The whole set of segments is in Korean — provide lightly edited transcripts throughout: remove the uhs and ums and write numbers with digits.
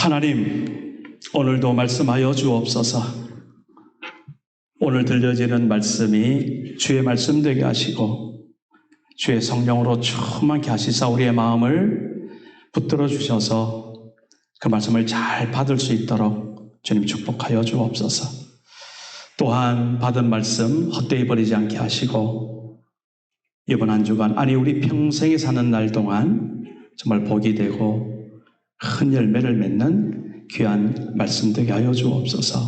하나님, 오늘도 말씀하여 주옵소서. 오늘 들려지는 말씀이 주의 말씀 되게 하시고 주의 성령으로 충만케 하시사 우리의 마음을 붙들어 주셔서 그 말씀을 잘 받을 수 있도록 주님 축복하여 주옵소서. 또한 받은 말씀 헛되이 버리지 않게 하시고 이번 한 주간, 아니 우리 평생에 사는 날 동안 정말 복이 되고 큰 열매를 맺는 귀한 말씀 되게 하여 주옵소서.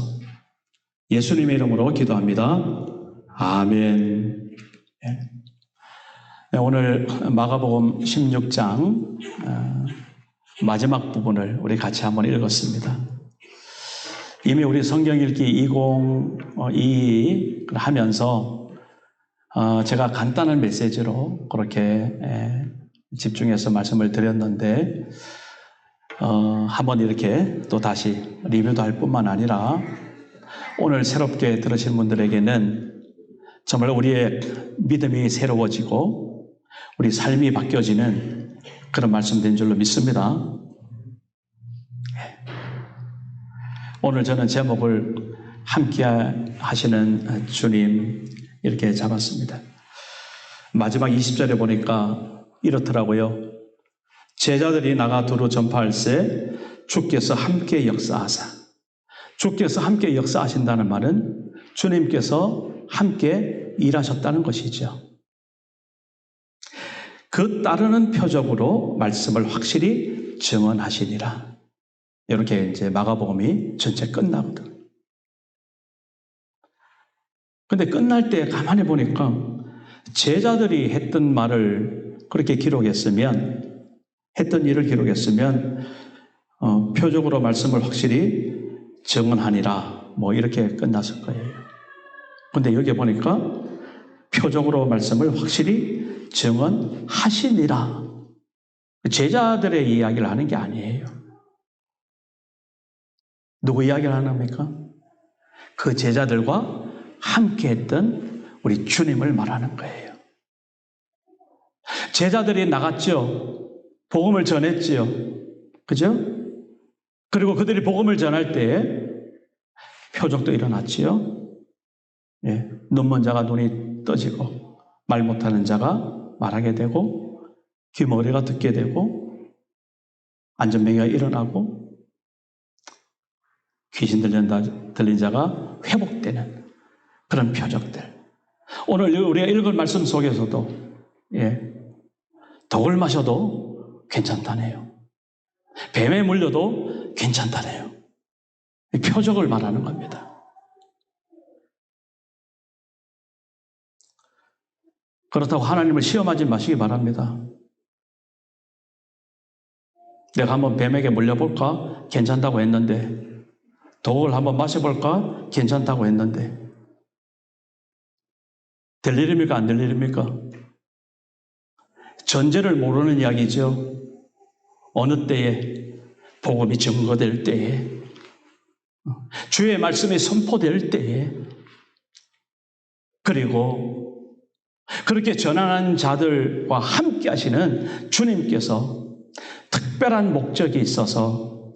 예수님의 이름으로 기도합니다. 아멘. 네, 오늘 마가복음 16장 마지막 부분을 우리 같이 한번 읽었습니다. 이미 우리 성경 읽기 2022 하면서 제가 간단한 메시지로 그렇게 집중해서 말씀을 드렸는데 한번 이렇게 또 다시 리뷰도 할 뿐만 아니라 오늘 새롭게 들으신 분들에게는 정말 우리의 믿음이 새로워지고 우리 삶이 바뀌어지는 그런 말씀 된 줄로 믿습니다. 오늘 저는 제목을 함께 하시는 주님 이렇게 잡았습니다. 마지막 20절에 보니까 이렇더라고요. 제자들이 나가 두루 전파할세 주께서 함께 역사하사. 주께서 함께 역사하신다는 말은 주님께서 함께 일하셨다는 것이죠. 그 따르는 표적으로 말씀을 확실히 증언하시니라. 이렇게 이제 마가복음이 전체 끝나거든. 근데 끝날 때 가만히 보니까 제자들이 했던 말을 그렇게 기록했으면, 했던 일을 기록했으면 표적으로 말씀을 확실히 증언하니라 뭐 이렇게 끝났을 거예요. 근데 여기 보니까 표적으로 말씀을 확실히 증언하시니라. 제자들의 이야기를 하는 게 아니에요. 누구 이야기를 하는 겁니까? 그 제자들과 함께 했던 우리 주님을 말하는 거예요. 제자들이 나갔죠. 복음을 전했지요. 그죠? 그리고 그들이 복음을 전할 때 표적도 일어났지요. 예, 눈먼 자가 눈이 떠지고 말 못하는 자가 말하게 되고 귀머리가 듣게 되고 안전병이가 일어나고 귀신 들린 자가 회복되는 그런 표적들. 오늘 우리가 읽은 말씀 속에서도 독을 마셔도 괜찮다네요. 뱀에 물려도 괜찮다네요. 표적을 말하는 겁니다. 그렇다고 하나님을 시험하지 마시기 바랍니다. 내가 한번 뱀에게 물려볼까? 괜찮다고 했는데, 독을 한번 마셔볼까? 괜찮다고 했는데, 될 일입니까? 안 될 일입니까? 전제를 모르는 이야기죠. 어느 때에, 복음이 증거될 때에, 주의 말씀이 선포될 때에, 그리고 그렇게 전하는 자들과 함께 하시는 주님께서 특별한 목적이 있어서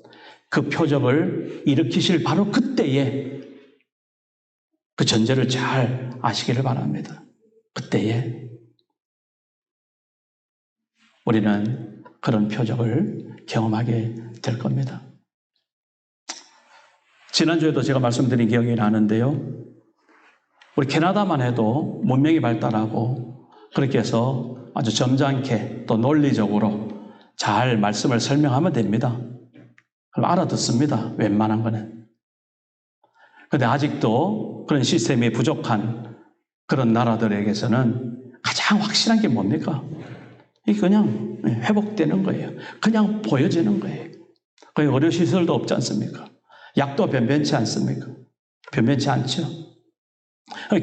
그 표적을 일으키실 바로 그때에 그 전제를 잘 아시기를 바랍니다. 그때에 우리는 그런 표적을 경험하게 될 겁니다. 지난주에도 제가 말씀드린 기억이 나는데요. 우리 캐나다만 해도 문명이 발달하고 그렇게 해서 아주 점잖게 또 논리적으로 잘 말씀을 설명하면 됩니다. 그럼 알아듣습니다. 웬만한 거는. 그런데 아직도 그런 시스템이 부족한 그런 나라들에게서는 가장 확실한 게 뭡니까? 이게 그냥 회복되는 거예요. 그냥 보여지는 거예요. 거기 의료시설도 없지 않습니까? 약도 변변치 않습니까? 변변치 않죠.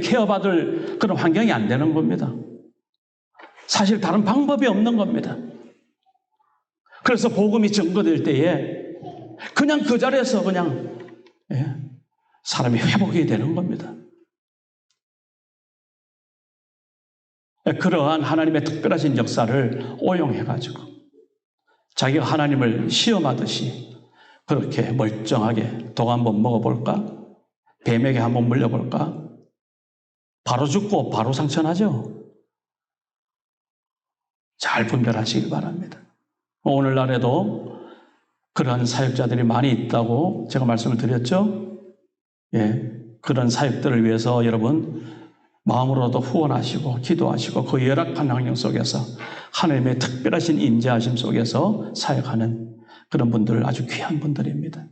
케어받을 그런 환경이 안 되는 겁니다. 사실 다른 방법이 없는 겁니다. 그래서 복음이 증거될 때에 그냥 그 자리에서 그냥 사람이 회복이 되는 겁니다. 그러한 하나님의 특별하신 역사를 오용해가지고 자기가 하나님을 시험하듯이 그렇게 멀쩡하게 독 한번 먹어볼까? 뱀에게 한번 물려볼까? 바로 죽고 바로 상처나죠? 잘 분별하시길 바랍니다. 오늘날에도 그러한 사역자들이 많이 있다고 제가 말씀을 드렸죠? 예, 그런 사역들을 위해서 여러분 마음으로도 후원하시고 기도하시고 그 열악한 환경 속에서 하나님의 특별하신 인자하심 속에서 사역하는 그런 분들 아주 귀한 분들입니다.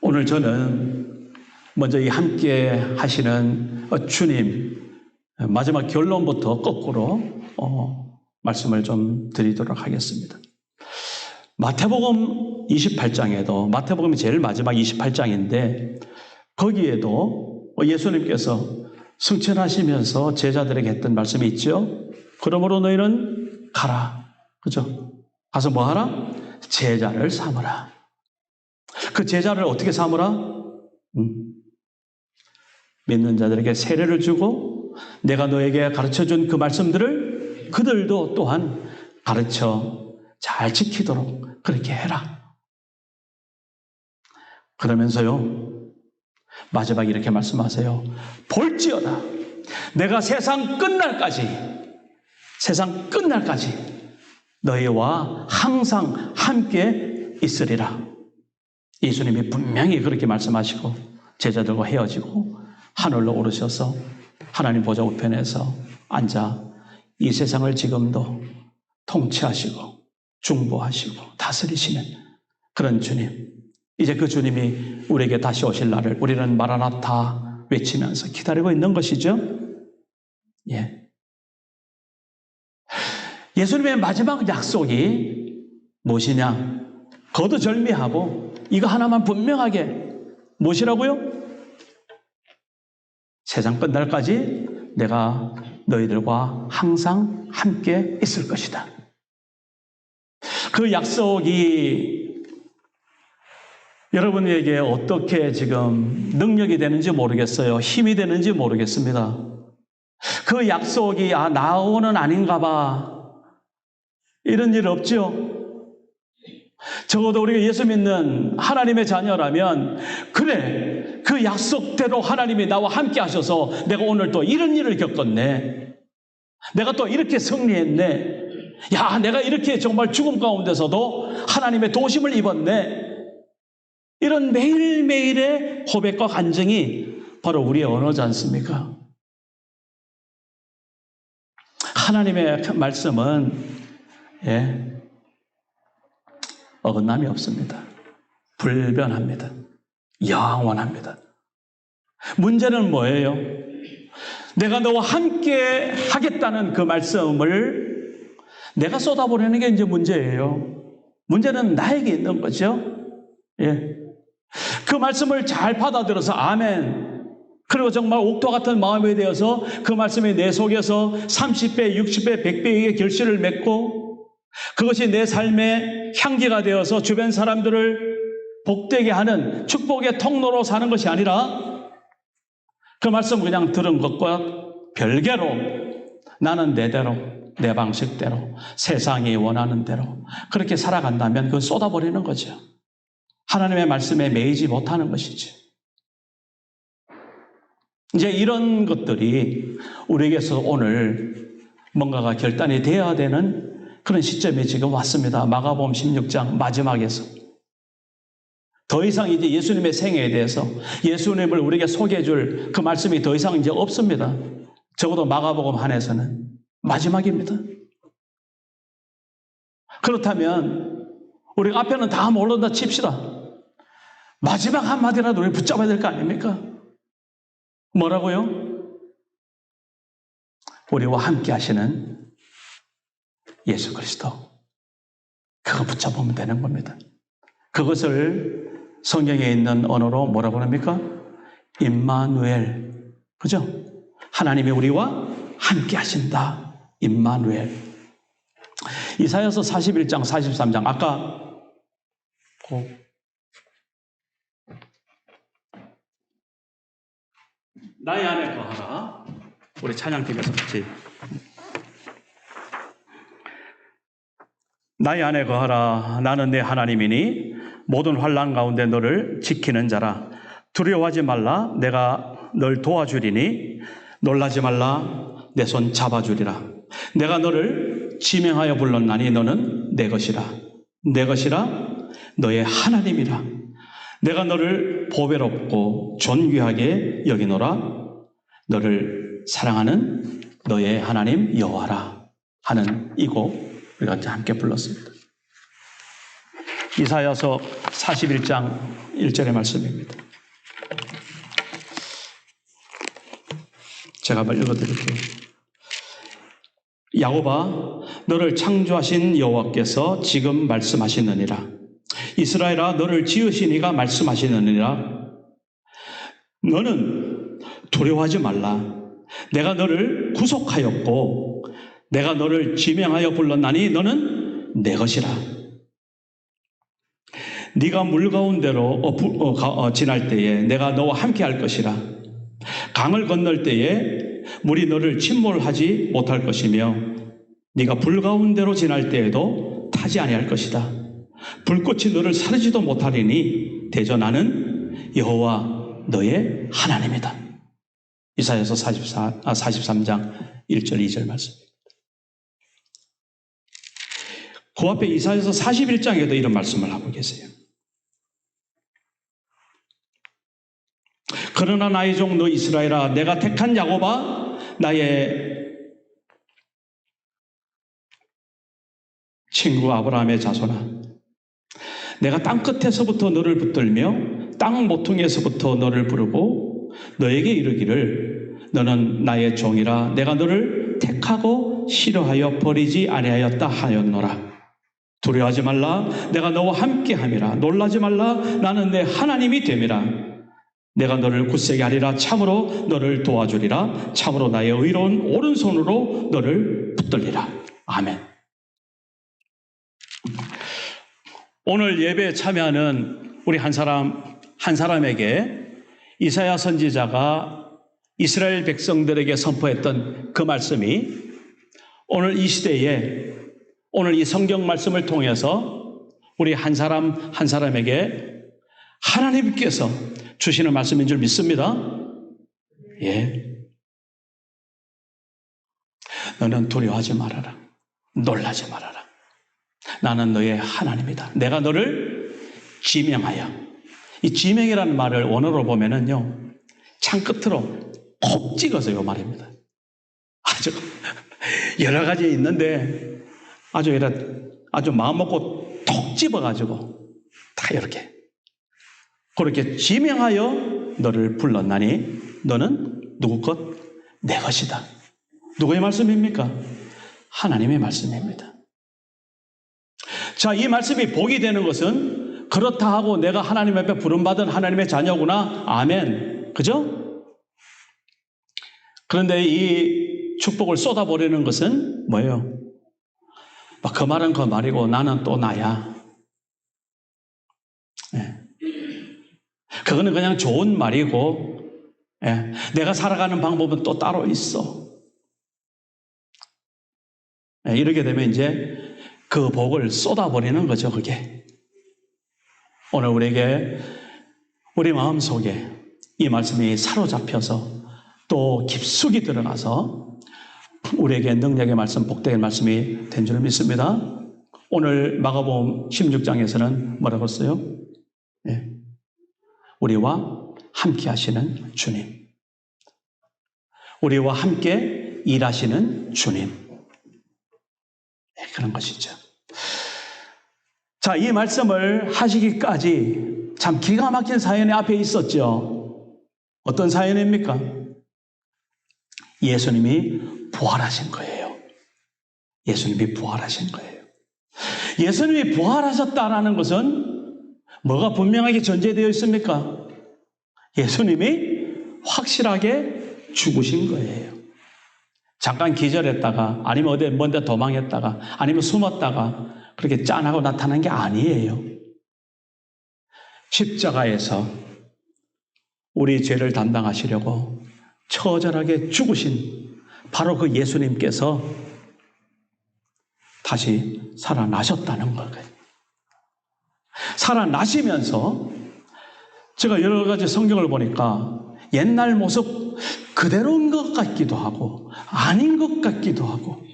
오늘 저는 먼저 이 함께 하시는 주님 마지막 결론부터 거꾸로 말씀을 좀 드리도록 하겠습니다. 마태복음 28장에도 마태복음이 제일 마지막 28장인데 거기에도 예수님께서 승천하시면서 제자들에게 했던 말씀이 있죠. 그러므로 너희는 가라. 그죠? 가서 뭐 하라? 제자를 삼으라. 그 제자를 어떻게 삼으라? 믿는 자들에게 세례를 주고 내가 너에게 가르쳐준 그 말씀들을 그들도 또한 가르쳐 잘 지키도록 그렇게 해라. 그러면서요 마지막에 이렇게 말씀하세요. 볼지어다 내가 세상 끝날까지 너희와 항상 함께 있으리라. 예수님이 분명히 그렇게 말씀하시고 제자들과 헤어지고 하늘로 오르셔서 하나님 보좌 우편에서 앉아 이 세상을 지금도 통치하시고 중보하시고 다스리시는 그런 주님. 이제 그 주님이 우리에게 다시 오실 날을 우리는 마라나타 외치면서 기다리고 있는 것이죠. 예. 예수님의 마지막 약속이 무엇이냐? 거두절미하고 이거 하나만 분명하게 무엇이라고요? 세상 끝날까지 내가 너희들과 항상 함께 있을 것이다. 그 약속이 여러분에게 어떻게 지금 능력이 되는지 모르겠어요. 힘이 되는지 모르겠습니다. 그 약속이 나오는 아닌가 봐. 이런 일 없죠? 적어도 우리가 예수 믿는 하나님의 자녀라면 그래 그 약속대로 하나님이 나와 함께 하셔서 내가 오늘 또 이런 일을 겪었네. 내가 또 이렇게 승리했네. 야, 내가 이렇게 정말 죽음 가운데서도 하나님의 도심을 입었네. 이런 매일매일의 고백과 간증이 바로 우리의 언어지 않습니까? 하나님의 말씀은 어긋남이 없습니다. 불변합니다. 영원합니다. 문제는 뭐예요? 내가 너와 함께 하겠다는 그 말씀을 내가 쏟아보내는 게 이제 문제예요. 문제는 나에게 있는 거죠. 예. 그 말씀을 잘 받아들여서 아멘. 그리고 정말 옥토 같은 마음이 되어서 그 말씀이 내 속에서 30배, 60배, 100배의 결실을 맺고 그것이 내 삶의 향기가 되어서 주변 사람들을 복되게 하는 축복의 통로로 사는 것이 아니라 그 말씀을 그냥 들은 것과 별개로 나는 내대로, 내 방식대로, 세상이 원하는 대로 그렇게 살아간다면 그건 쏟아버리는 거죠. 하나님의 말씀에 매이지 못하는 것이죠. 이제 이런 것들이 우리에게서 오늘 뭔가가 결단이 되어야 되는 그런 시점이 지금 왔습니다. 마가복음 16장 마지막에서. 더 이상 이제 예수님의 생애에 대해서 예수님을 우리에게 소개해 줄 그 말씀이 더 이상 이제 없습니다. 적어도 마가복음 한에서는 마지막입니다. 그렇다면 우리가 앞에는 다 모른다 칩시다. 마지막 한마디라도 우리 붙잡아야 될 거 아닙니까? 뭐라고요? 우리와 함께 하시는 예수 그리스도. 그거 붙잡으면 되는 겁니다. 그것을 성경에 있는 언어로 뭐라고 합니까? 임마누엘. 그죠? 하나님이 우리와 함께 하신다. 임마누엘. 이사야서 41장, 43장. 아까 나의 안에 거하라. 우리 찬양팀에서 같이. 나의 안에 거하라. 나는 내 하나님이니 모든 환난 가운데 너를 지키는 자라. 두려워하지 말라. 내가 널 도와주리니 놀라지 말라. 내 손 잡아주리라. 내가 너를 지명하여 불렀나니 너는 내 것이라. 내 것이라. 너의 하나님이라. 내가 너를 보배롭고 존귀하게 여기노라. 너를 사랑하는 너의 하나님 여호와라 하는 이 곡 우리가 함께 불렀습니다. 이사야서 41장 1절의 말씀입니다. 제가 한번 읽어드릴게요. 야곱아, 너를 창조하신 여호와께서 지금 말씀하시느니라. 이스라엘아, 너를 지으신 이가 말씀하시느니라. 너는 두려워하지 말라. 내가 너를 구속하였고 내가 너를 지명하여 불렀나니 너는 내 것이라. 네가 물 가운데로 지날 때에 내가 너와 함께 할 것이라. 강을 건널 때에 물이 너를 침몰하지 못할 것이며 네가 불 가운데로 지날 때에도 타지 아니할 것이다. 불꽃이 너를 사르지도 못하리니 대저 나는 여호와 너의 하나님이다. 이사야서 43장 1절 2절 말씀입니다. 그 앞에 이사야서 41장에도 이런 말씀을 하고 계세요. 그러나 나의 종 너 이스라엘아, 내가 택한 야곱아, 나의 친구 아브라함의 자손아, 내가 땅 끝에서부터 너를 붙들며 땅 모퉁이에서부터 너를 부르고 너에게 이르기를 너는 나의 종이라. 내가 너를 택하고 싫어하여 버리지 아니하였다 하였노라. 두려워하지 말라. 내가 너와 함께함이라. 놀라지 말라. 나는 내 하나님이 됨이라. 내가 너를 굳세게 하리라. 참으로 너를 도와주리라. 참으로 나의 의로운 오른손으로 너를 붙들리라. 아멘. 오늘 예배에 참여하는 우리 한 사람에게 이사야 선지자가 이스라엘 백성들에게 선포했던 그 말씀이 오늘 이 시대에 오늘 이 성경 말씀을 통해서 우리 한 사람에게 하나님께서 주시는 말씀인 줄 믿습니다. 예. 너는 두려워하지 말아라. 놀라지 말아라. 나는 너의 하나님이다. 내가 너를 지명하여. 이 지명이라는 말을 원어로 보면은요, 창 끝으로 콕 찍어서 이 말입니다. 아주 여러 가지 있는데 아주 마음 먹고 톡 집어가지고 다 이렇게 그렇게 지명하여 너를 불렀나니 너는 누구 것? 내 것이다. 누구의 말씀입니까? 하나님의 말씀입니다. 자, 이 말씀이 복이 되는 것은 그렇다 하고 내가 하나님 앞에 부름받은 하나님의 자녀구나. 아멘. 그죠? 그런데 이 축복을 쏟아버리는 것은 뭐예요? 그 말은 그 말이고 나는 또 나야. 네. 그거는 그냥 좋은 말이고, 예. 내가 살아가는 방법은 또 따로 있어. 예. 이렇게 되면 이제 그 복을 쏟아버리는 거죠, 그게. 오늘 우리에게, 우리 마음속에 이 말씀이 사로잡혀서 또 깊숙이 들어가서 우리에게 능력의 말씀, 복되의 말씀이 된 줄 믿습니다. 오늘 마가복음 16장에서는 뭐라고 했어요? 예. 우리와 함께 하시는 주님. 우리와 함께 일하시는 주님. 네, 그런 것이죠. 자, 이 말씀을 하시기까지 참 기가 막힌 사연이 앞에 있었죠. 어떤 사연입니까? 예수님이 부활하신 거예요. 예수님이 부활하신 거예요. 예수님이 부활하셨다라는 것은 뭐가 분명하게 전제되어 있습니까? 예수님이 확실하게 죽으신 거예요. 잠깐 기절했다가 아니면 어디 먼데 도망했다가 아니면 숨었다가 그렇게 짠하고 나타난 게 아니에요. 십자가에서 우리 죄를 담당하시려고 처절하게 죽으신 바로 그 예수님께서 다시 살아나셨다는 거예요. 살아나시면서 제가 여러 가지 성경을 보니까 옛날 모습 그대로인 것 같기도 하고 아닌 것 같기도 하고,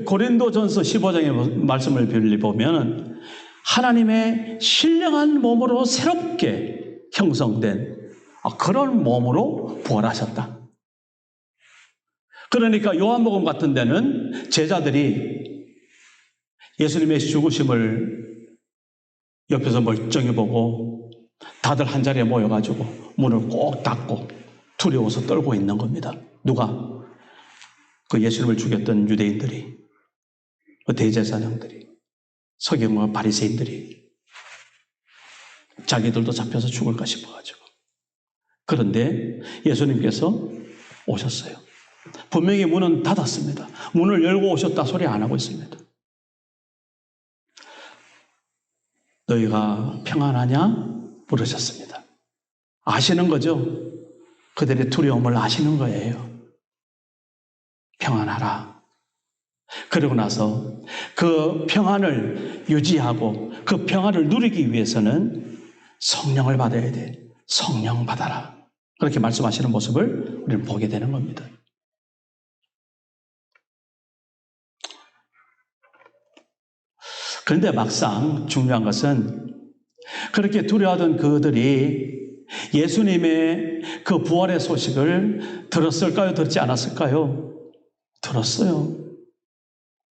고린도전서 15장의 말씀을 빌리보면 하나님의 신령한 몸으로 새롭게 형성된 그런 몸으로 부활하셨다. 그러니까 요한복음 같은 데는 제자들이 예수님의 죽으심을 옆에서 멀쩡히 보고 다들 한자리에 모여가지고 문을 꼭 닫고 두려워서 떨고 있는 겁니다. 누가? 그 예수님을 죽였던 유대인들이, 그 대제사장들이, 서기관과 바리새인들이 자기들도 잡혀서 죽을까 싶어가지고. 그런데 예수님께서 오셨어요. 분명히 문은 닫았습니다. 문을 열고 오셨다 소리 안 하고 있습니다. 너희가 평안하냐? 물으셨습니다. 아시는 거죠? 그들의 두려움을 아시는 거예요. 평안하라. 그러고 나서 그 평안을 유지하고 그 평안을 누리기 위해서는 성령을 받아야 돼. 성령 받아라. 그렇게 말씀하시는 모습을 우리는 보게 되는 겁니다. 그런데 막상 중요한 것은 그렇게 두려워하던 그들이 예수님의 그 부활의 소식을 들었을까요? 듣지 않았을까요? 들었어요.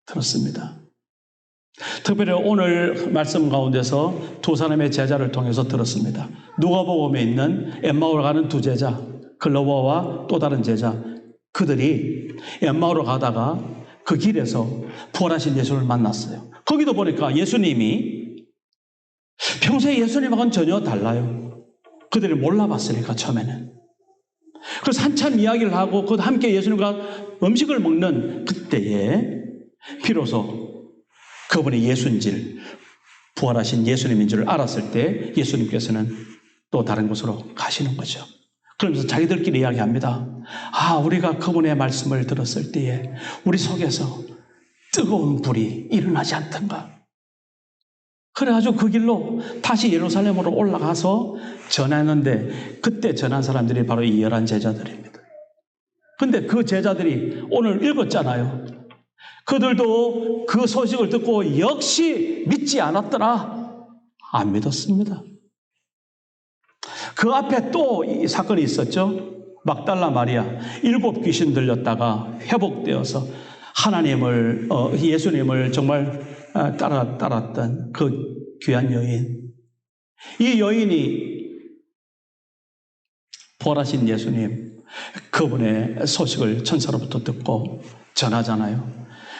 들었습니다. 특별히 오늘 말씀 가운데서 두 사람의 제자를 통해서 들었습니다. 누가복음에 있는 엠마오로 가는 두 제자, 글로버와 또 다른 제자, 그들이 엠마오로 가다가 그 길에서 부활하신 예수를 만났어요. 거기도 보니까 예수님이 평소에 예수님하고는 전혀 달라요. 그들이 몰라봤으니까 처음에는. 그래서 한참 이야기를 하고 그 함께 예수님과 음식을 먹는 그때에 비로소 그분이 예수인지를, 부활하신 예수님인 줄 알았을 때 예수님께서는 또 다른 곳으로 가시는 거죠. 그러면서 자기들끼리 이야기합니다. 우리가 그분의 말씀을 들었을 때에 우리 속에서 뜨거운 불이 일어나지 않던가. 그래가지고 그 길로 다시 예루살렘으로 올라가서 전했는데 그때 전한 사람들이 바로 이 11 제자들입니다. 근데 그 제자들이 오늘 읽었잖아요. 그들도 그 소식을 듣고 역시 믿지 않았더라. 안 믿었습니다. 그 앞에 또 이 사건이 있었죠. 막달라 마리아, 7 귀신 들렸다가 회복되어서 하나님을, 예수님을 정말 따랐던 그 귀한 여인. 이 여인이 부활하신 예수님, 그분의 소식을 천사로부터 듣고 전하잖아요.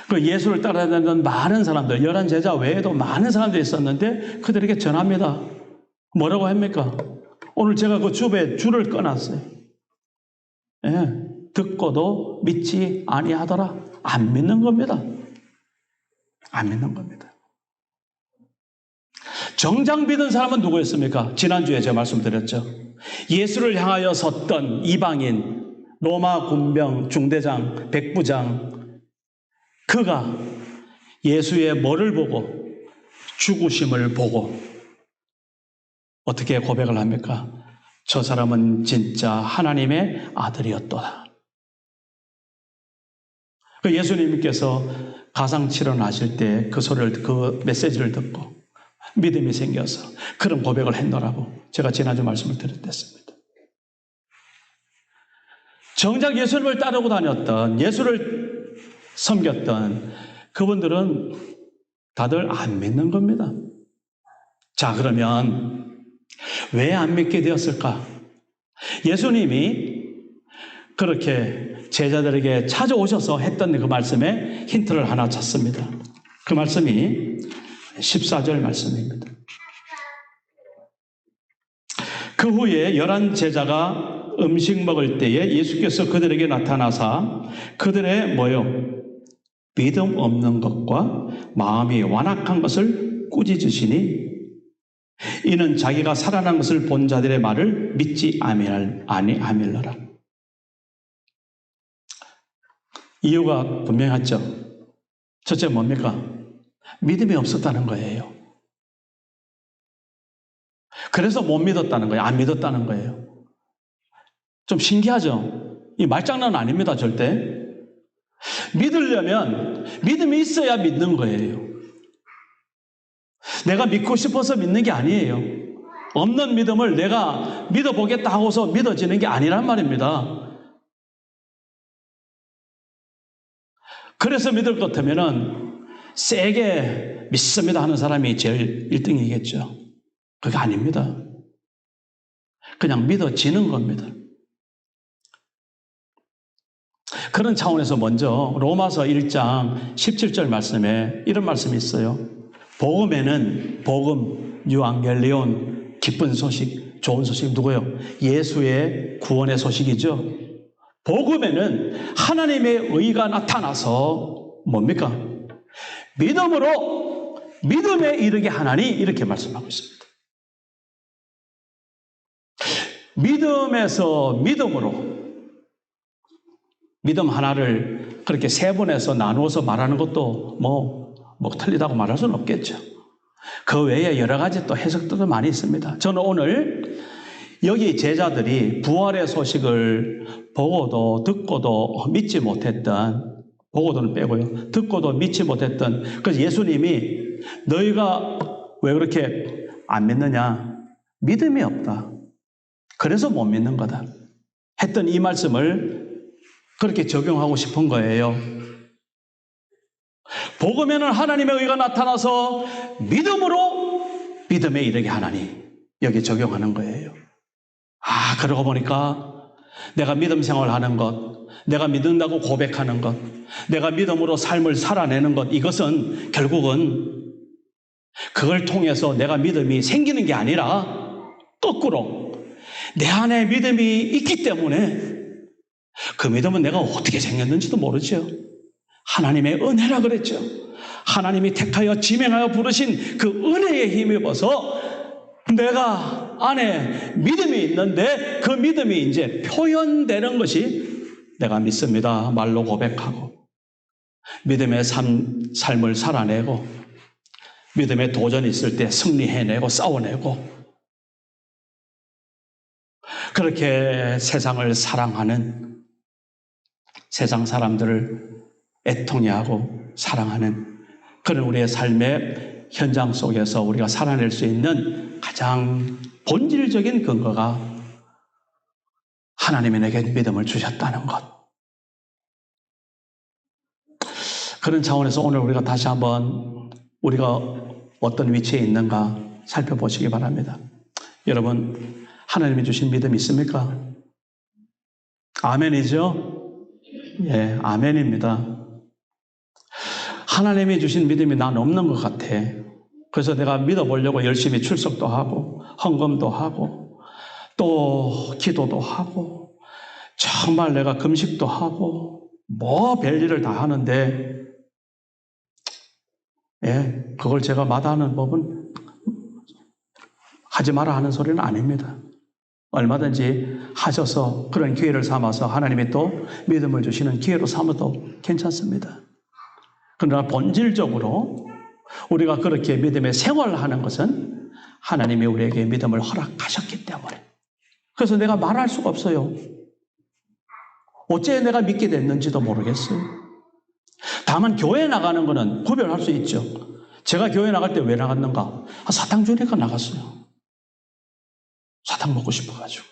그 예수를 따라다니는 많은 사람들, 11 제자 외에도 많은 사람들이 있었는데 그들에게 전합니다. 뭐라고 합니까? 오늘 제가 그 주에 줄을 꺼놨어요. 예, 듣고도 믿지 아니하더라. 안 믿는 겁니다. 안 믿는 겁니다. 정작 믿은 사람은 누구였습니까? 지난주에 제가 말씀드렸죠. 예수를 향하여 섰던 이방인, 로마 군병 중대장, 백부장, 그가 예수의 뭐를 보고, 죽으심을 보고 어떻게 고백을 합니까? 저 사람은 진짜 하나님의 아들이었도다. 예수님께서 가상칠언하실 때 그 소리를, 그 메시지를 듣고 믿음이 생겨서 그런 고백을 했노라고 제가 지난주 말씀을 드렸습니다. 정작 예수님을 따르고 다녔던, 예수를 섬겼던 그분들은 다들 안 믿는 겁니다. 자, 그러면 왜 안 믿게 되었을까? 예수님이 그렇게 제자들에게 찾아오셔서 했던 그 말씀에 힌트를 하나 찾습니다. 그 말씀이 14절 말씀입니다. 그 후에 11 제자가 음식 먹을 때에 예수께서 그들에게 나타나사 그들의 믿음 없는 것과 마음이 완악한 것을 꾸짖으시니 이는 자기가 살아난 것을 본 자들의 말을 믿지 아니하밀러라. 이유가 분명하죠. 첫째 뭡니까? 믿음이 없었다는 거예요. 그래서 못 믿었다는 거예요. 안 믿었다는 거예요. 좀 신기하죠? 이 말장난 아닙니다, 절대. 믿으려면 믿음이 있어야 믿는 거예요. 내가 믿고 싶어서 믿는 게 아니에요. 없는 믿음을 내가 믿어보겠다 하고서 믿어지는 게 아니란 말입니다. 그래서 믿을 것 같으면은 세게 믿습니다 하는 사람이 제일 1등이겠죠. 그게 아닙니다. 그냥 믿어지는 겁니다. 그런 차원에서 먼저 로마서 1장 17절 말씀에 이런 말씀이 있어요. 복음에는 복음, 유앙겔리온, 기쁜 소식, 좋은 소식 누구요? 예수의 구원의 소식이죠. 복음에는 하나님의 의가 나타나서 뭡니까? 믿음으로 믿음에 이르게 하나니 이렇게 말씀하고 있습니다. 믿음에서 믿음으로 믿음 하나를 그렇게 세분해서 나누어서 말하는 것도 뭐 틀리다고 말할 수는 없겠죠. 그 외에 여러 가지 또 해석들도 많이 있습니다. 저는 오늘 여기 제자들이 부활의 소식을 보고도 듣고도 믿지 못했던, 보고도는 빼고요, 듣고도 믿지 못했던, 그래서 예수님이 너희가 왜 그렇게 안 믿느냐? 믿음이 없다. 그래서 못 믿는 거다. 했던 이 말씀을 그렇게 적용하고 싶은 거예요. 복음에는 하나님의 의가 나타나서 믿음으로 믿음에 이르게 하나니 여기 적용하는 거예요. 그러고 보니까 내가 믿음 생활하는 것, 내가 믿는다고 고백하는 것, 내가 믿음으로 삶을 살아내는 것, 이것은 결국은 그걸 통해서 내가 믿음이 생기는 게 아니라 거꾸로 내 안에 믿음이 있기 때문에 그 믿음은 내가 어떻게 생겼는지도 모르죠. 하나님의 은혜라 그랬죠. 하나님이 택하여 지명하여 부르신 그 은혜에 힘입어서 내가 안에 믿음이 있는데 그 믿음이 이제 표현되는 것이 내가 믿습니다. 말로 고백하고 믿음의 삶을 살아내고 믿음의 도전이 있을 때 승리해내고 싸워내고 그렇게 세상을 사랑하는 세상 사람들을 애통해 하고 사랑하는 그런 우리의 삶의 현장 속에서 우리가 살아낼 수 있는 가장 본질적인 근거가 하나님이 내게 믿음을 주셨다는 것. 그런 차원에서 오늘 우리가 다시 한번 우리가 어떤 위치에 있는가 살펴보시기 바랍니다. 여러분, 하나님이 주신 믿음 있습니까? 아멘이죠? 예, 아멘입니다. 하나님이 주신 믿음이 난 없는 것 같아. 그래서 내가 믿어보려고 열심히 출석도 하고 헌금도 하고 또 기도도 하고 정말 내가 금식도 하고 뭐 별일을 다 하는데 그걸 제가 마다하는 법은 하지 마라 하는 소리는 아닙니다. 얼마든지 하셔서 그런 기회를 삼아서 하나님이 또 믿음을 주시는 기회로 삼아도 괜찮습니다. 그러나 본질적으로 우리가 그렇게 믿음의 생활을 하는 것은 하나님이 우리에게 믿음을 허락하셨기 때문에. 그래서 내가 말할 수가 없어요. 어째 내가 믿게 됐는지도 모르겠어요. 다만 교회 나가는 거는 구별할 수 있죠. 제가 교회 나갈 때 왜 나갔는가? 사탕 주니까 나갔어요. 사탕 먹고 싶어가지고.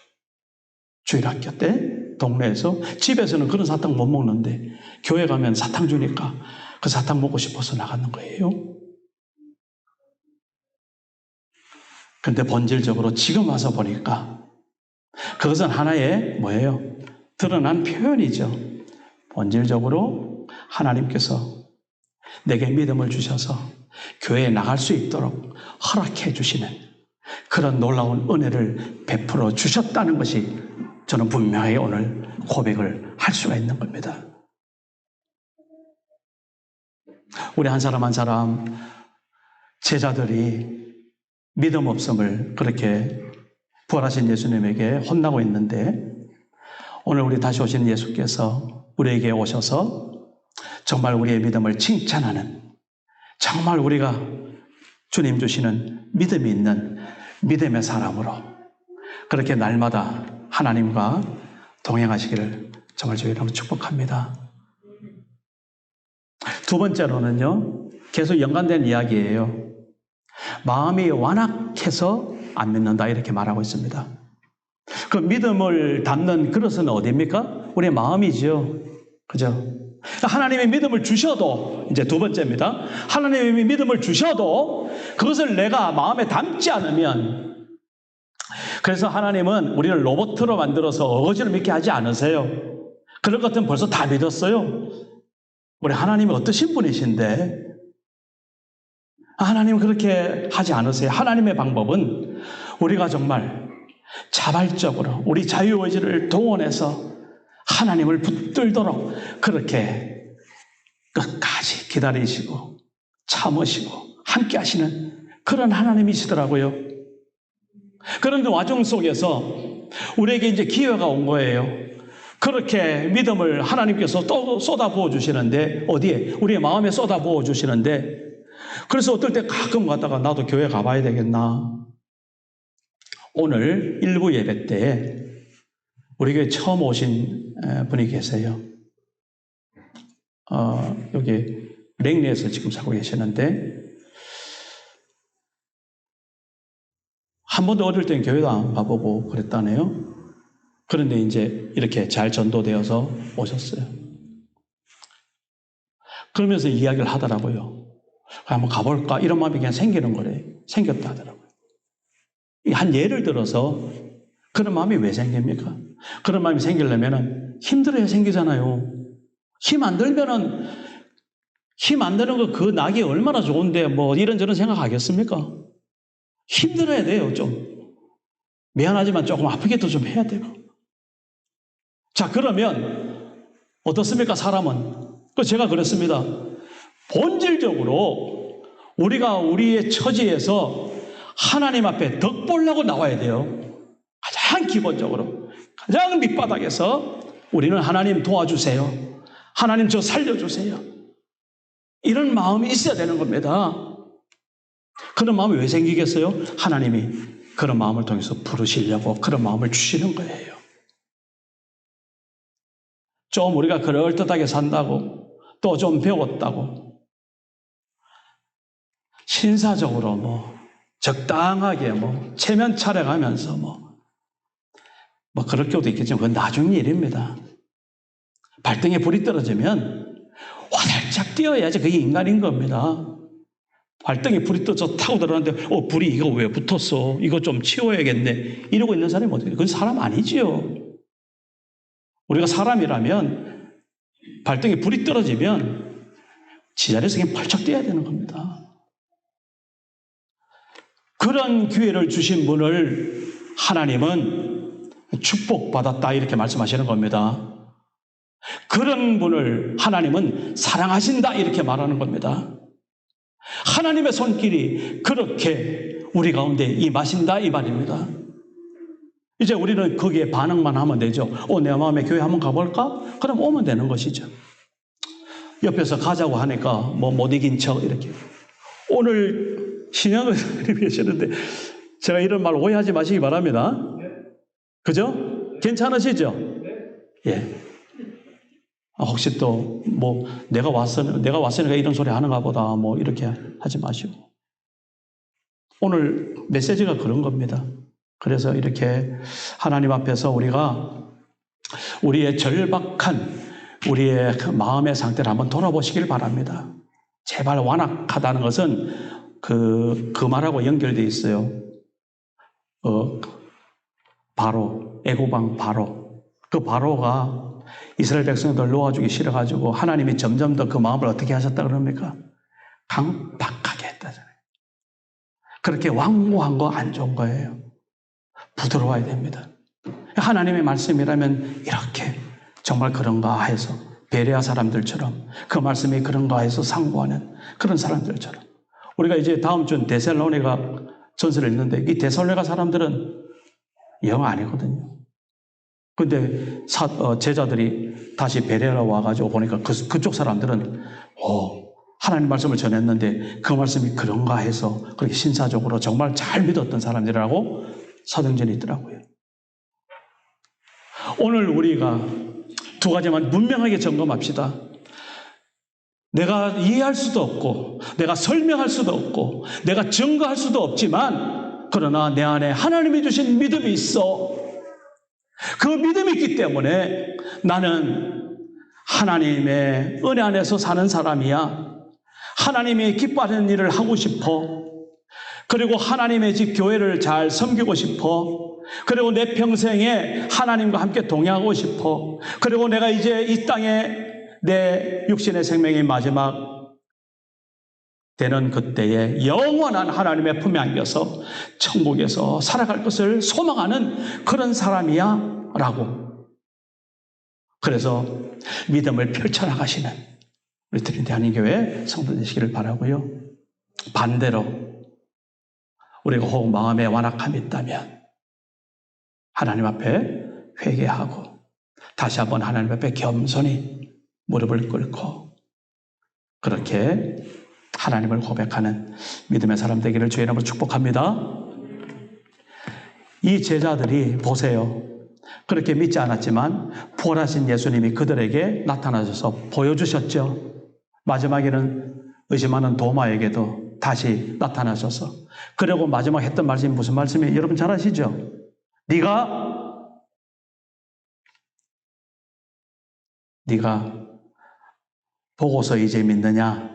주일학교 때 동네에서 집에서는 그런 사탕 못 먹는데 교회 가면 사탕 주니까 그 사탕 먹고 싶어서 나가는 거예요. 그런데 본질적으로 지금 와서 보니까 그것은 하나의 뭐예요? 드러난 표현이죠. 본질적으로 하나님께서 내게 믿음을 주셔서 교회에 나갈 수 있도록 허락해 주시는 그런 놀라운 은혜를 베풀어 주셨다는 것이 저는 분명히 오늘 고백을 할 수가 있는 겁니다. 우리 한 사람 한 사람 제자들이 믿음 없음을 그렇게 부활하신 예수님에게 혼나고 있는데 오늘 우리 다시 오신 예수께서 우리에게 오셔서 정말 우리의 믿음을 칭찬하는, 정말 우리가 주님 주시는 믿음이 있는 믿음의 사람으로 그렇게 날마다 하나님과 동행하시기를 정말 주의 이름으로 축복합니다. 두 번째로는요, 계속 연관된 이야기예요. 마음이 완악해서 안 믿는다 이렇게 말하고 있습니다. 그 믿음을 담는 그릇은 어디입니까? 우리의 마음이죠. 그죠? 하나님의 믿음을 주셔도, 이제 두 번째입니다. 하나님의 믿음을 주셔도 그것을 내가 마음에 담지 않으면, 그래서 하나님은 우리를 로봇으로 만들어서 어거지로 믿게 하지 않으세요. 그럴 것 같으면 벌써 다 믿었어요. 우리 하나님이 어떠신 분이신데 하나님은 그렇게 하지 않으세요. 하나님의 방법은 우리가 정말 자발적으로 우리 자유의지를 동원해서 하나님을 붙들도록 그렇게 끝까지 기다리시고 참으시고 함께 하시는 그런 하나님이시더라고요. 그런데 와중 속에서 우리에게 이제 기회가 온 거예요. 그렇게 믿음을 하나님께서 또 쏟아부어 주시는데, 어디에? 우리의 마음에 쏟아부어 주시는데, 그래서 어떨 때 가끔 갔다가 나도 교회 가봐야 되겠나. 오늘 일부 예배 때 우리 교회 처음 오신 분이 계세요. 여기 랭리에서 지금 살고 계시는데, 한 번도 어릴 때는 교회도 안 가보고 그랬다네요. 그런데 이제 이렇게 잘 전도되어서 오셨어요. 그러면서 이야기를 하더라고요. 한번 가볼까? 이런 마음이 그냥 생기는 거래요. 생겼다 하더라고요. 한 예를 들어서 그런 마음이 왜 생깁니까? 그런 마음이 생기려면 힘들어야 생기잖아요. 힘 안 들면은, 힘 안 드는 거 그 낙이 얼마나 좋은데 뭐 이런저런 생각하겠습니까? 힘들어야 돼요, 좀. 미안하지만 조금 아프게도 좀 해야 되고. 자, 그러면 어떻습니까, 사람은? 제가 그랬습니다. 본질적으로 우리가 우리의 처지에서 하나님 앞에 덕 보려고 나와야 돼요. 가장 기본적으로. 가장 밑바닥에서 우리는 하나님 도와주세요. 하나님 저 살려주세요. 이런 마음이 있어야 되는 겁니다. 그런 마음이 왜 생기겠어요? 하나님이 그런 마음을 통해서 부르시려고 그런 마음을 주시는 거예요. 좀 우리가 그럴듯하게 산다고, 또 좀 배웠다고, 신사적으로 뭐 적당하게 뭐 체면 차려가면서 뭐 그럴 경우도 있겠지만 그건 나중 일입니다. 발등에 불이 떨어지면 화들짝 뛰어야지 그게 인간인 겁니다. 발등에 불이 떠서 타고 들어갔는데 불이 이거 왜 붙었어? 이거 좀 치워야겠네. 이러고 있는 사람이 어떻게 돼요? 그건 사람 아니지요. 우리가 사람이라면 발등에 불이 떨어지면 지자리에서 그냥 발짝 뛰어야 되는 겁니다. 그런 기회를 주신 분을 하나님은 축복받았다 이렇게 말씀하시는 겁니다. 그런 분을 하나님은 사랑하신다 이렇게 말하는 겁니다. 하나님의 손길이 그렇게 우리 가운데 임하신다 이 말입니다. 이제 우리는 거기에 반응만 하면 되죠. 내 마음에 교회 한번 가볼까? 그럼 오면 되는 것이죠. 옆에서 가자고 하니까 못 이긴 척 이렇게. 오늘 신영을 계시는데 제가 이런 말 오해하지 마시기 바랍니다. 그죠? 괜찮으시죠? 예. 혹시 또 내가 왔으니까 이런 소리 하는가 보다 이렇게 하지 마시고. 오늘 메시지가 그런 겁니다. 그래서 이렇게 하나님 앞에서 우리가 우리의 절박한 우리의 그 마음의 상태를 한번 돌아보시길 바랍니다. 제발 완악하다는 것은 그 말하고 연결되어 있어요. 바로 애고방 바로. 그 바로가 이스라엘 백성들 놓아주기 싫어가지고 하나님이 점점 더 그 마음을 어떻게 하셨다 그럽니까? 강박하게 했다잖아요. 그렇게 완고한 거 안 좋은 거예요. 부드러워야 됩니다. 하나님의 말씀이라면 이렇게 정말 그런가 해서 베레아 사람들처럼 그 말씀이 그런가 해서 상고하는 그런 사람들처럼 우리가 이제 다음 주는 데살로니가 전서를 읽는데 이 데살로니가 사람들은 영어 아니거든요. 근데 제자들이 다시 베레라 와가지고 보니까 그쪽 사람들은 하나님 말씀을 전했는데 그 말씀이 그런가 해서 그렇게 신사적으로 정말 잘 믿었던 사람들이라고 사도행전에 있더라고요. 오늘 우리가 두 가지만 분명하게 점검합시다. 내가 이해할 수도 없고 내가 설명할 수도 없고 내가 증거할 수도 없지만 그러나 내 안에 하나님이 주신 믿음이 있어. 그 믿음이 있기 때문에 나는 하나님의 은혜 안에서 사는 사람이야. 하나님이 기뻐하는 일을 하고 싶어. 그리고 하나님의 집 교회를 잘 섬기고 싶어. 그리고 내 평생에 하나님과 함께 동행하고 싶어. 그리고 내가 이제 이 땅에 내 육신의 생명이 마지막 되는 그때에 영원한 하나님의 품에 안겨서 천국에서 살아갈 것을 소망하는 그런 사람이야 라고. 그래서 믿음을 펼쳐나가시는 우리 트린iti 한인교회 성도 되시기를 바라고요. 반대로 우리가 혹 마음에 완악함이 있다면 하나님 앞에 회개하고 다시 한번 하나님 앞에 겸손히 무릎을 꿇고 그렇게 하나님을 고백하는 믿음의 사람 되기를 주의 이름으로 축복합니다. 이 제자들이 보세요. 그렇게 믿지 않았지만 부활하신 예수님이 그들에게 나타나셔서 보여주셨죠. 마지막에는 의심하는 도마에게도 다시 나타나셔서 그리고 마지막 했던 말씀이 무슨 말씀이에요? 여러분 잘 아시죠? 네가 보고서 이제 믿느냐?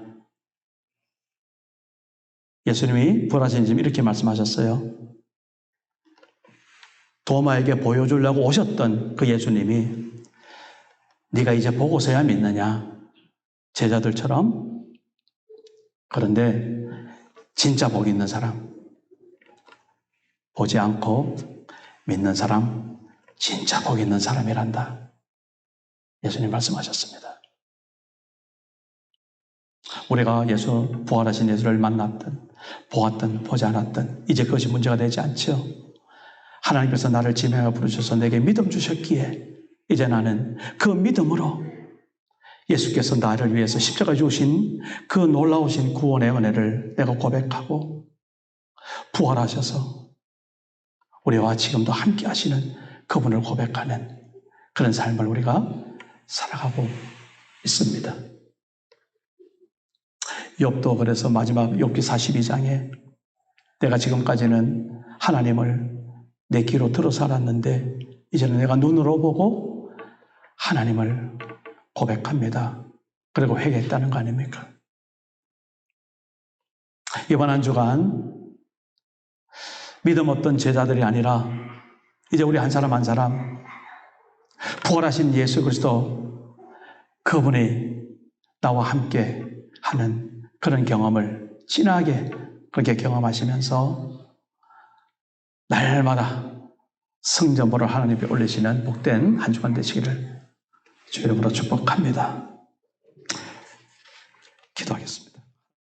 예수님이 부활하신 예수님이 이렇게 말씀하셨어요. 도마에게 보여주려고 오셨던 그 예수님이 네가 이제 보고서야 믿느냐? 제자들처럼. 그런데 진짜 복 있는 사람, 보지 않고 믿는 사람, 진짜 복 있는 사람이란다. 예수님 말씀하셨습니다. 우리가 부활하신 예수를 만났든 보았든 보지 않았든 이제 그것이 문제가 되지 않죠. 하나님께서 나를 지명하여 부르셔서 내게 믿음 주셨기에 이제 나는 그 믿음으로 예수께서 나를 위해서 십자가에 주신 그 놀라우신 구원의 은혜를 내가 고백하고 부활하셔서 우리와 지금도 함께 하시는 그분을 고백하는 그런 삶을 우리가 살아가고 있습니다. 욥도 그래서 마지막 욥기 42장에 내가 지금까지는 하나님을 내 귀로 들어 살았는데 이제는 내가 눈으로 보고 하나님을 고백합니다. 그리고 회개했다는 거 아닙니까? 이번 한 주간 믿음 없던 제자들이 아니라 이제 우리 한 사람 한 사람 부활하신 예수 그리스도 그분이 나와 함께 하는 그런 경험을 진하게 그렇게 경험하시면서 날마다 성전보를 하나님 앞에 올리시는 복된 한 주간 되시기를 주의 이름으로 축복합니다. 기도하겠습니다.